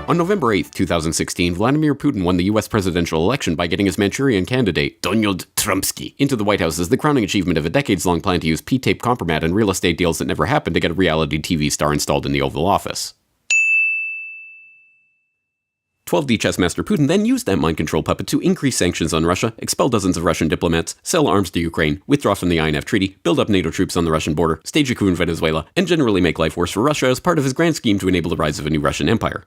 On November 8, 2016, Vladimir Putin won the US presidential election by getting his Manchurian candidate, Donald Trumpsky, into the White House as the crowning achievement of a decades-long plan to use P-tape compromat and real estate deals that never happened to get a reality TV star installed in the Oval Office. 12D chess master Putin then used that mind control puppet to increase sanctions on Russia, expel dozens of Russian diplomats, sell arms to Ukraine, withdraw from the INF Treaty, build up NATO troops on the Russian border, stage a coup in Venezuela, and generally make life worse for Russia as part of his grand scheme to enable the rise of a new Russian empire.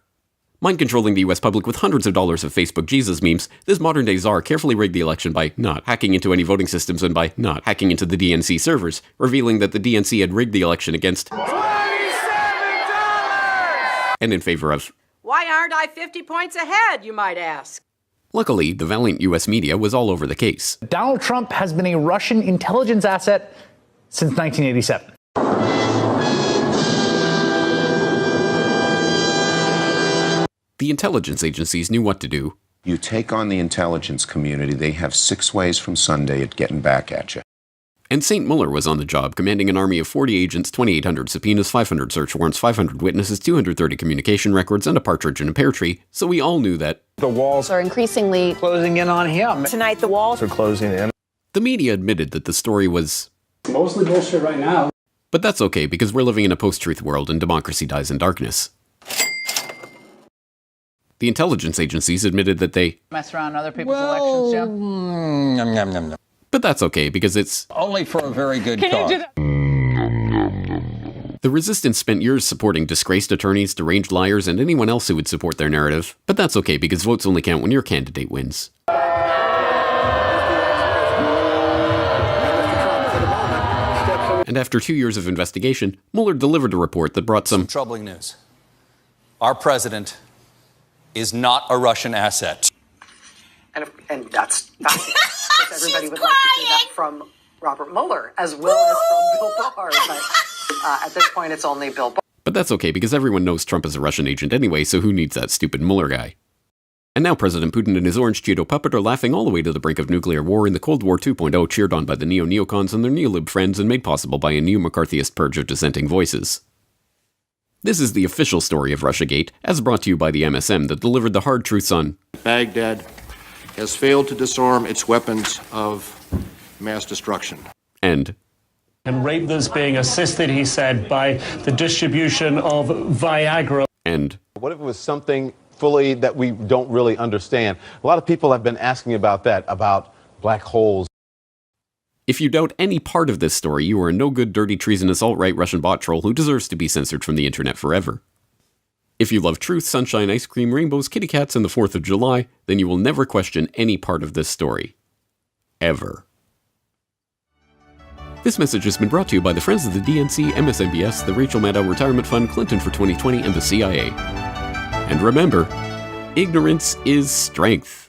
Mind-controlling the US public with hundreds of dollars of Facebook Jesus memes, this modern-day czar carefully rigged the election by not hacking into any voting systems and by not hacking into the DNC servers, revealing that the DNC had rigged the election against $27 and in favor of. Why aren't I 50 points ahead, you might ask? Luckily, the valiant US media was all over the case. Donald Trump has been a Russian intelligence asset since 1987. The intelligence agencies knew what to do. You take on the intelligence community, they have 6 ways from Sunday at getting back at you. And St. Mueller was on the job, commanding an army of 40 agents, 2,800 subpoenas, 500 search warrants, 500 witnesses, 230 communication records, and a partridge in a pear tree, so we all knew that the walls are increasingly closing in on him. Tonight the walls are closing in. The media admitted that the story was mostly bullshit right now. But that's okay, because we're living in a post-truth world and democracy dies in darkness. The intelligence agencies admitted that they mess around other people's elections, Jim? But that's okay, because it's only for a very good cause. The resistance spent years supporting disgraced attorneys, deranged liars, and anyone else who would support their narrative. But that's okay, because votes only count when your candidate wins. And after 2 years of investigation, Mueller delivered a report that brought some troubling news. Our president is not a Russian asset. And that's fascinating. Because everybody would like to hear that from Robert Mueller as well as from Bill Barr. But at this point, it's only Bill Barr. But that's okay, because everyone knows Trump is a Russian agent anyway, so who needs that stupid Mueller guy? And now President Putin and his orange Cheeto puppet are laughing all the way to the brink of nuclear war in the Cold War 2.0, cheered on by the neo-neocons and their neolib friends and made possible by a new McCarthyist purge of dissenting voices. This is the official story of Russiagate, as brought to you by the MSM that delivered the hard truths on Baghdad has failed to disarm its weapons of mass destruction. And rape that's being assisted, he said, by the distribution of Viagra. And what if it was something fully that we don't really understand? A lot of people have been asking about that, about black holes. If you doubt any part of this story, you are a no-good, dirty, treasonous, alt-right Russian bot troll who deserves to be censored from the internet forever. If you love truth, sunshine, ice cream, rainbows, kitty cats, and the 4th of July, then you will never question any part of this story. Ever. This message has been brought to you by the Friends of the DNC, MSNBS, the Rachel Maddow Retirement Fund, Clinton for 2020, and the CIA. And remember, ignorance is strength.